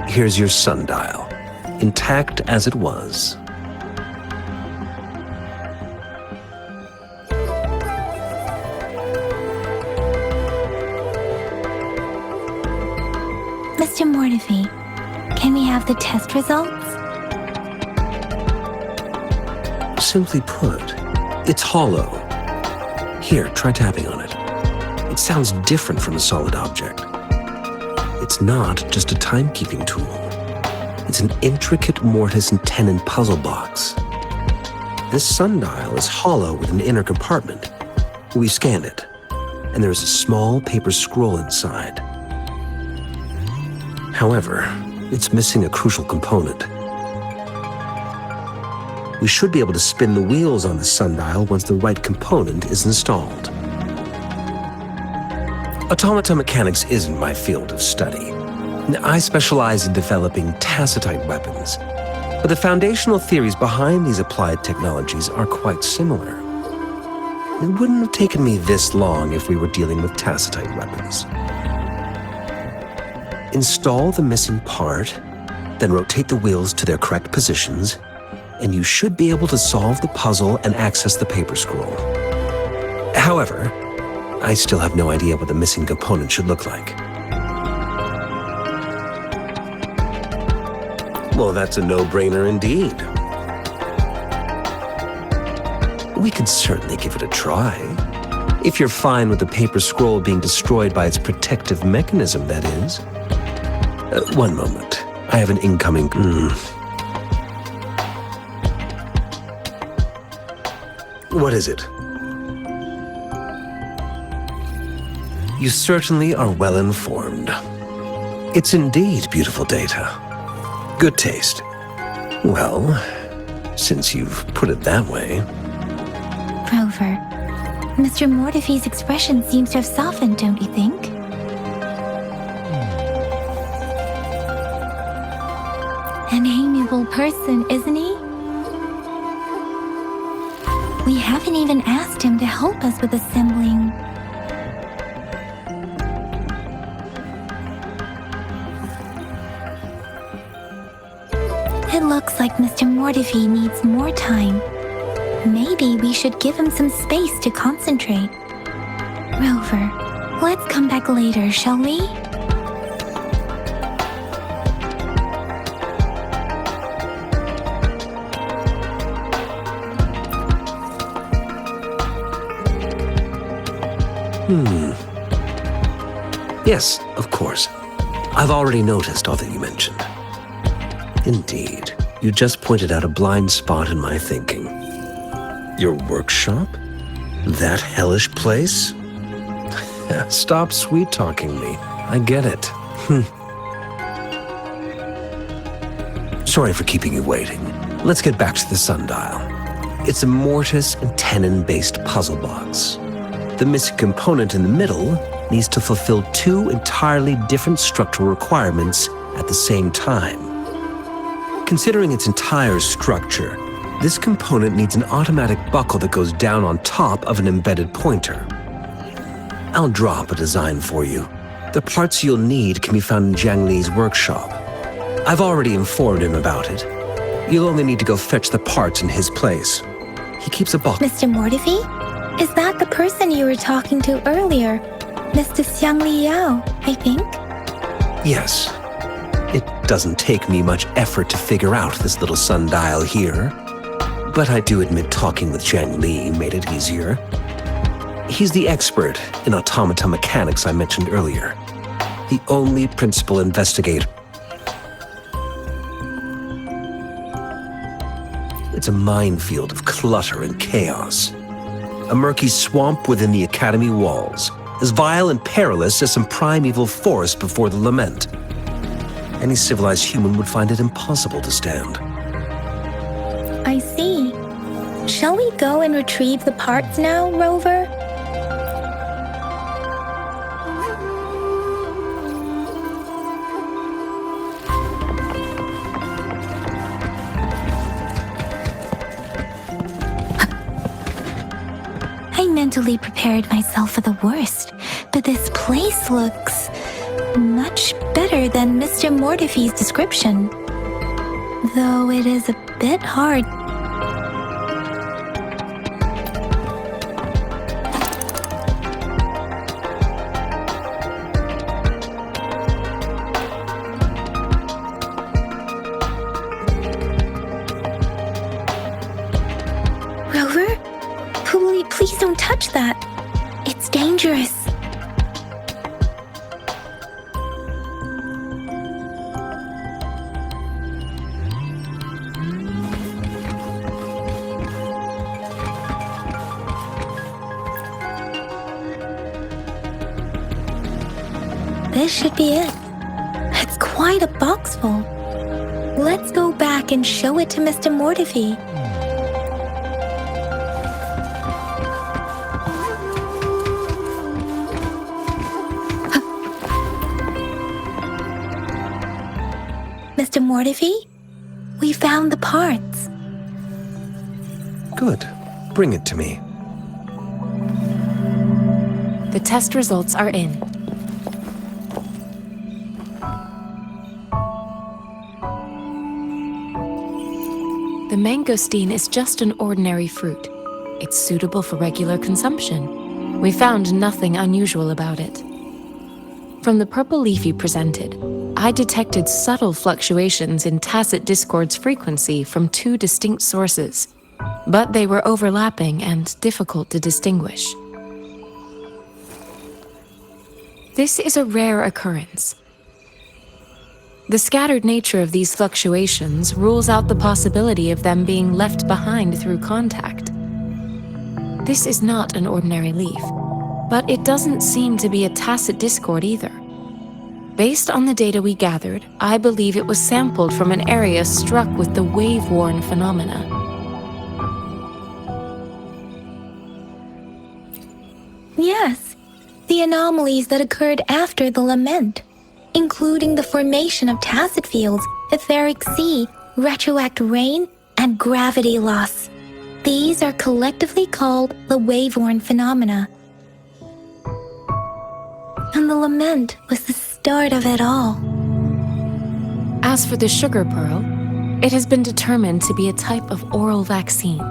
Here's your sundial, intact as it was. Mr. Mortefi, can we have the test results? Simply put, it's hollow. Here, try tapping on it. It sounds different from a solid object. It's not just a timekeeping tool. It's an intricate mortise and tenon puzzle box. This sundial is hollow with an inner compartment. We scanned it, and there is a small paper scroll inside. However, it's missing a crucial component. We should be able to spin the wheels on the sundial once the right component is installed. Automata mechanics isn't my field of study. I specialize in developing tacitite weapons, but the foundational theories behind these applied technologies are quite similar. It wouldn't have taken me this long if we were dealing with tacitite weapons. Install the missing part, then rotate the wheels to their correct positions, and you should be able to solve the puzzle and access the paper scroll. However, I still have no idea what the missing component should look like. Well, that's a no-brainer indeed. We could certainly give it a try. If you're fine with the paper scroll being destroyed by its protective mechanism, that is. One moment. I have an incoming... What is it? You certainly are well informed. It's indeed beautiful data. Good taste. Well, since you've put it that way... Rover, Mr. Mortefi's expression seems to have softened, don't you think? An amiable person, isn't he? We haven't even asked him to help us with assembling. It looks like Mr. Mortefi needs more time. Maybe we should give him some space to concentrate. Rover, let's come back later, shall we? Yes, of course. I've already noticed all that you mentioned. Indeed, you just pointed out a blind spot in my thinking. Your workshop? That hellish place? Stop sweet-talking me. I get it. Sorry for keeping you waiting. Let's get back to the sundial. It's a mortise and tenon-based puzzle box. The missing component in the middle needs to fulfill two entirely different structural requirements at the same time. Considering its entire structure, this component needs an automatic buckle that goes down on top of an embedded pointer. I'll drop a design for you. The parts you'll need can be found in Jiang Li's workshop. I've already informed him about it. You'll only need to go fetch the parts in his place. He keeps a box. Mr. Mortefi? Is that the person you were talking to earlier? Mr. Xiang Liao, I think? Yes. It doesn't take me much effort to figure out this little sundial here. But I do admit talking with Jiang Li made it easier. He's the expert in automata mechanics I mentioned earlier. The only principal investigator. It's a minefield of clutter and chaos. A murky swamp within the academy walls, as vile and perilous as some primeval forest before the lament. Any civilized human would find it impossible to stand. I see. Shall we go and retrieve the parts now, Rover? I mentally prepared myself for the worst, but this place looks Much better than Mr. Mortife's description. Though it is a bit hard. Rover? Please don't touch that. It's dangerous. This should be it. It's quite a box full. Let's go back and show it to Mr. Mortife. Mr. Mortife, we found the parts. Good. Bring it to me. The test results are in. The mangosteen is just an ordinary fruit. It's suitable for regular consumption. We found nothing unusual about it. From the purple leaf you presented, I detected subtle fluctuations in tacit discord's frequency from two distinct sources, but they were overlapping and difficult to distinguish. This is a rare occurrence. The scattered nature of these fluctuations rules out the possibility of them being left behind through contact. This is not an ordinary leaf, but it doesn't seem to be a tacit discord either. Based on the data we gathered, I believe it was sampled from an area struck with the wave-worn phenomena. Yes, the anomalies that occurred after the lament, including the formation of tacit fields, etheric sea, retroact rain, and gravity loss. These are collectively called the wave-worn phenomena. And the lament was the start of it all. As for the sugar pearl, it has been determined to be a type of oral vaccine.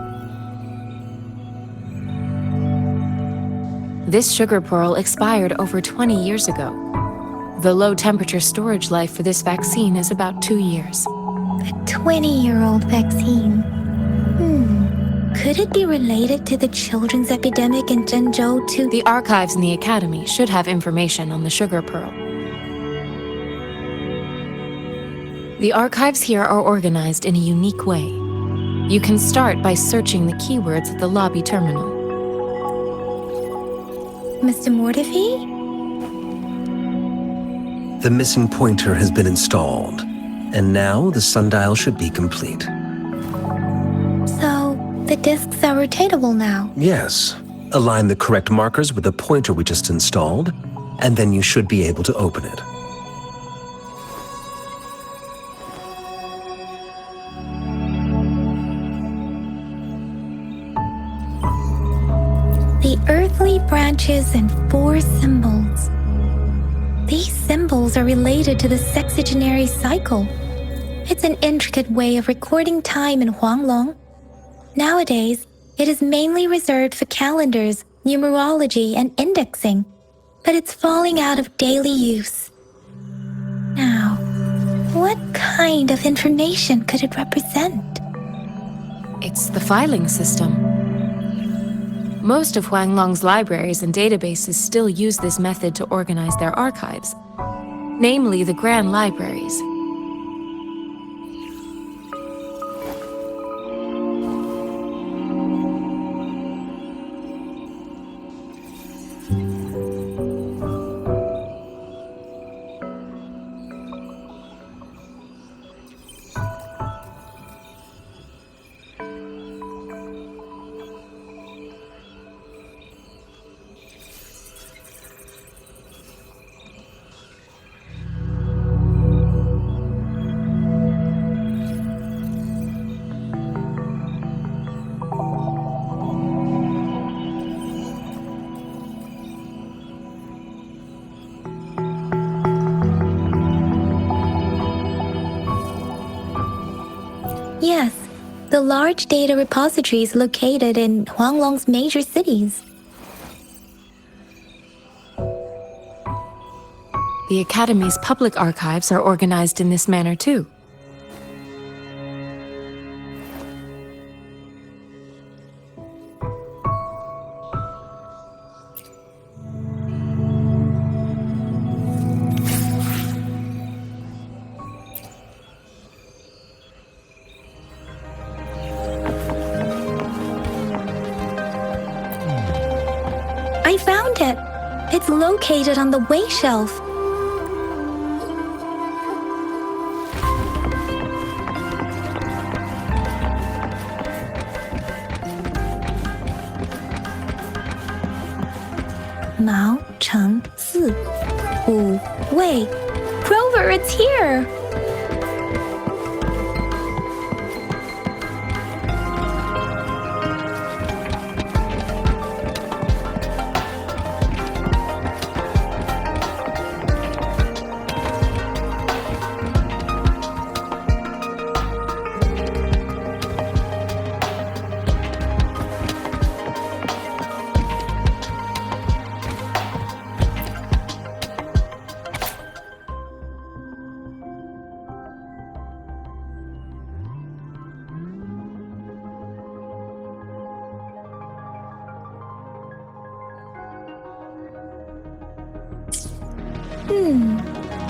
This sugar pearl expired over 20 years ago. The low-temperature storage life for this vaccine is about 2 years. A 20-year-old vaccine. Could it be related to the children's epidemic in Zhengzhou too? The archives in the Academy should have information on the sugar pearl. The archives here are organized in a unique way. You can start by searching the keywords at the lobby terminal. Mr. Mortife? The missing pointer has been installed, and now the sundial should be complete. So, the discs are rotatable now? Yes. Align the correct markers with the pointer we just installed, and then you should be able to open it. The earthly branches and 4 symbols. These symbols are related to the sexagenary cycle. It's an intricate way of recording time in Huanglong. Nowadays, it is mainly reserved for calendars, numerology, and indexing, but it's falling out of daily use. Now, what kind of information could it represent? It's the filing system. Most of Huanglong's libraries and databases still use this method to organize their archives, namely the Grand Libraries. Yes, the large data repositories located in Huanglong's major cities. The Academy's public archives are organized in this manner too. I found it! It's located on the way shelf. Mao Cheng Si, Wu Wei. Grover, it's here!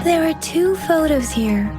There are 2 photos here.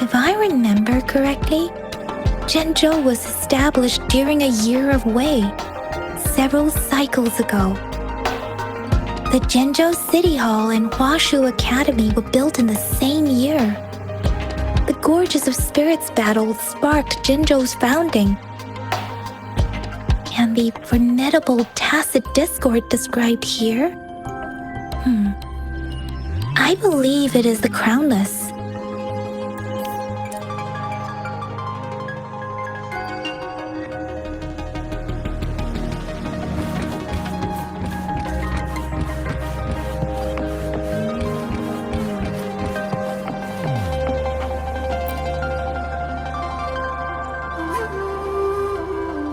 If I remember correctly, Zhenzhou was established during a year of Wei, several cycles ago. The Zhenzhou City Hall and Huashu Academy were built in the same year. The Gorges of Spirits battle sparked Zhenzhou's founding. And the formidable tacit discord described here? I believe it is the Crownless.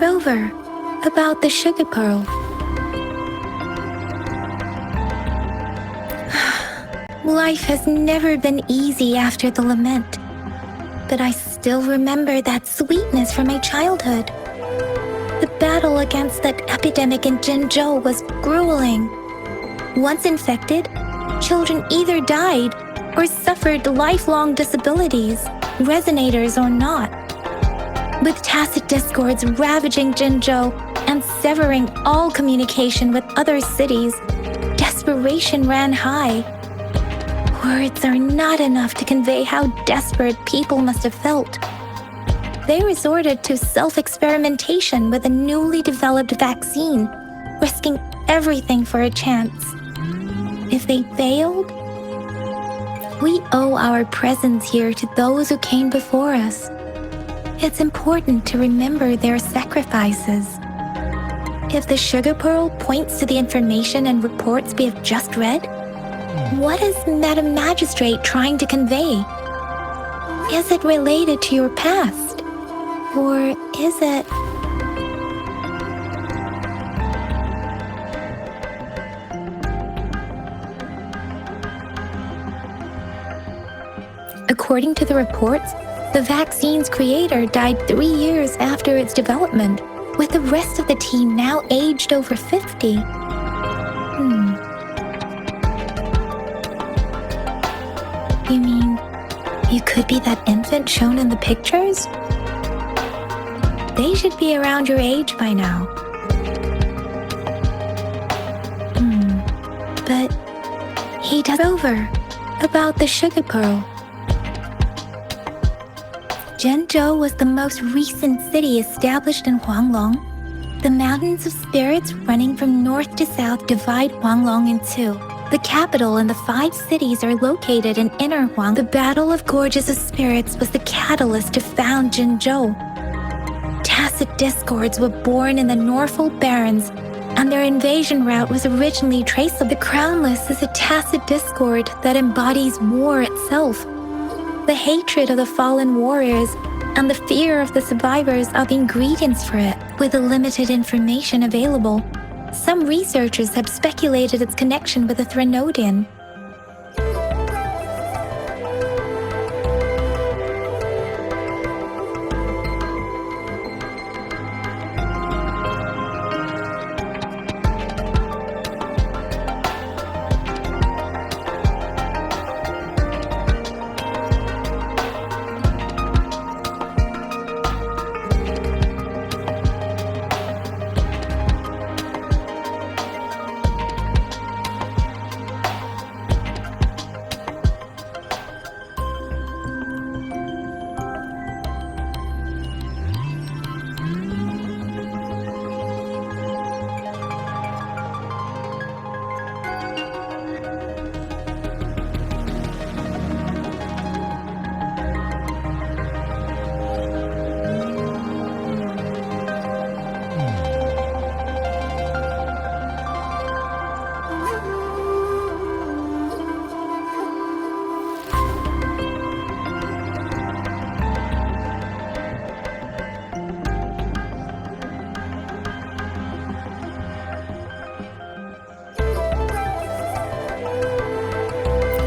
Rover, about the sugar pearl. Life has never been easy after the lament, but I still remember that sweetness from my childhood. The battle against that epidemic in Zhenzhou was grueling. Once infected, children either died or suffered lifelong disabilities, resonators or not. With tacit discords ravaging Zhenzhou and severing all communication with other cities, desperation ran high. Words are not enough to convey how desperate people must have felt. They resorted to self-experimentation with a newly developed vaccine, risking everything for a chance. If they failed, we owe our presence here to those who came before us. It's important to remember their sacrifices. If the sugar pearl points to the information and reports we have just read, what is Madam Magistrate trying to convey? Is it related to your past? Or is it... According to the reports, the vaccine's creator died 3 years after its development, with the rest of the team now aged over 50. You mean, you could be that infant shown in the pictures? They should be around your age by now. But he does over about the sugar pearl. Zhenzhou was the most recent city established in Huanglong. The mountains of spirits running from north to south divide Huanglong in two. The capital and the 5 cities are located in Inner Huang. The Battle of Gorges of Spirits was the catalyst to found Zhenzhou. Tacit discords were born in the Norfolk Barrens, and their invasion route was originally traceable. The Crownless is a tacit discord that embodies war itself. The hatred of the fallen warriors and the fear of the survivors are the ingredients for it. With the limited information available, some researchers have speculated its connection with the Threnodian.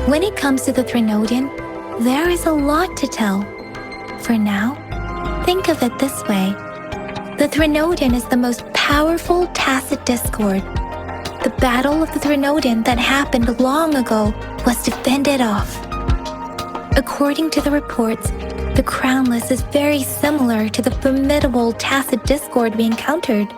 When it comes to the Threnodian, there is a lot to tell. For now, think of it this way. The Threnodian is the most powerful tacit discord. The battle of the Threnodian that happened long ago was to fend it off. According to the reports, the Crownless is very similar to the formidable tacit discord we encountered.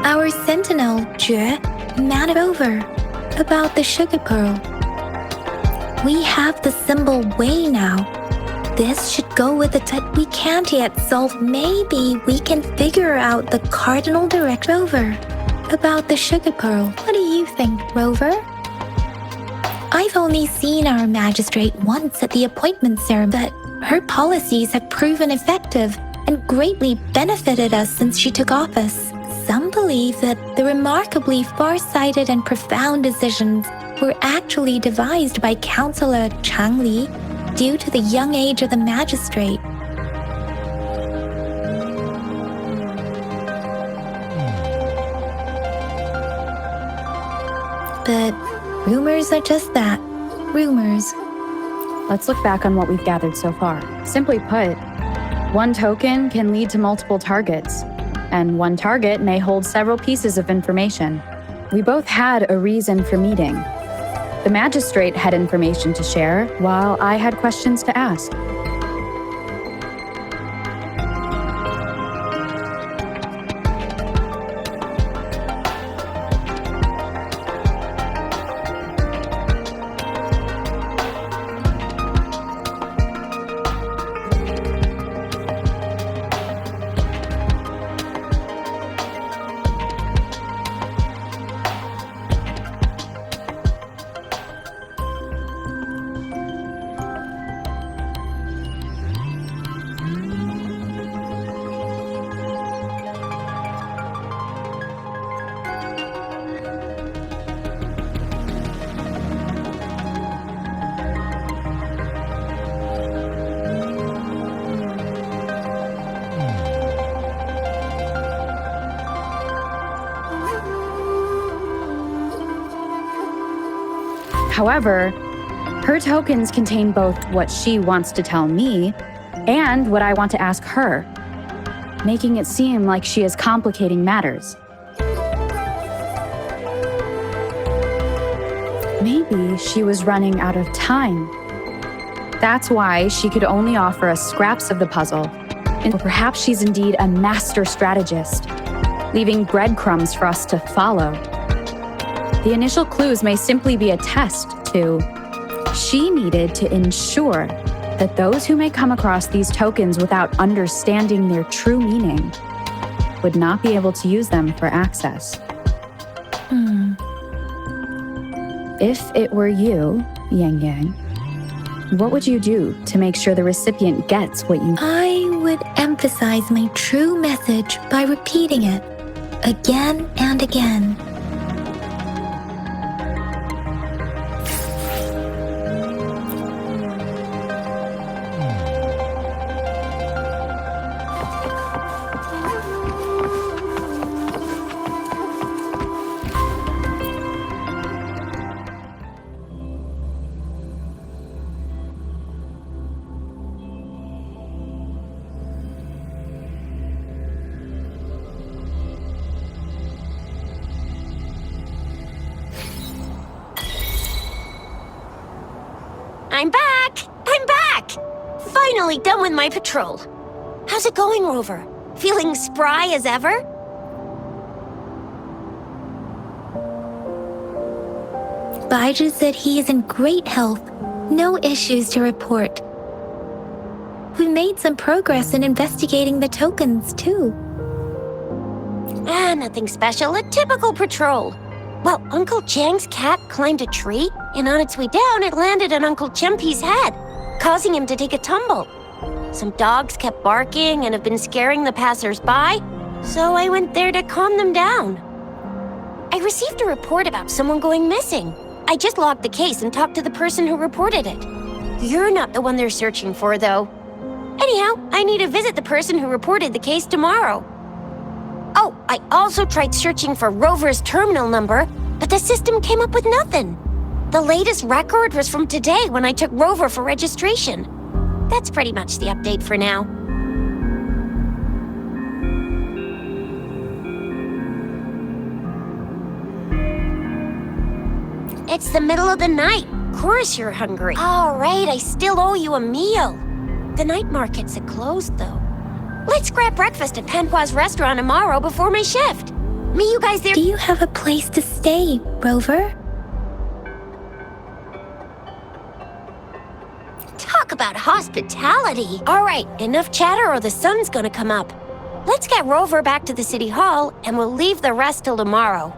Our sentinel, Jue, mad over about the sugar pearl. We have the symbol Wei now. This should go with it that we can't yet solve. Maybe we can figure out the cardinal direct Rover about the sugar pearl. What do you think, Rover? I've only seen our magistrate once at the appointment ceremony, but her policies have proven effective and greatly benefited us since she took office. Some believe that the remarkably far-sighted and profound decisions were actually devised by Councillor Chang Li due to the young age of the magistrate. But rumors are just that, rumors. Let's look back on what we've gathered so far. Simply put, one token can lead to multiple targets, and one target may hold several pieces of information. We both had a reason for meeting. The magistrate had information to share, while I had questions to ask. However, her tokens contain both what she wants to tell me and what I want to ask her, making it seem like she is complicating matters. Maybe she was running out of time. That's why she could only offer us scraps of the puzzle. Or perhaps she's indeed a master strategist, leaving breadcrumbs for us to follow. The initial clues may simply be a test to... She needed to ensure that those who may come across these tokens without understanding their true meaning would not be able to use them for access. If it were you, Yang Yang, what would you do to make sure the recipient gets what you... I would emphasize my true message by repeating it again and again. I'm back! I'm back! Finally done with my patrol. How's it going, Rover? Feeling spry as ever? Baiju said he is in great health. No issues to report. We made some progress in investigating the tokens, too. Nothing special. A typical patrol. Well, Uncle Chang's cat climbed a tree, and on its way down, it landed on Uncle Chempi's head, causing him to take a tumble. Some dogs kept barking and have been scaring the passers-by, so I went there to calm them down. I received a report about someone going missing. I just logged the case and talked to the person who reported it. You're not the one they're searching for, though. Anyhow, I need to visit the person who reported the case tomorrow. Oh, I also tried searching for Rover's terminal number, but the system came up with nothing. The latest record was from today when I took Rover for registration. That's pretty much the update for now. It's the middle of the night. Of course you're hungry. All right, I still owe you a meal. The night markets are closed, though. Let's grab breakfast at Panhua's restaurant tomorrow before my shift. Meet you guys there. Do you have a place to stay, Rover? Talk about hospitality. All right, enough chatter or the sun's gonna come up. Let's get Rover back to the city hall, and we'll leave the rest till tomorrow.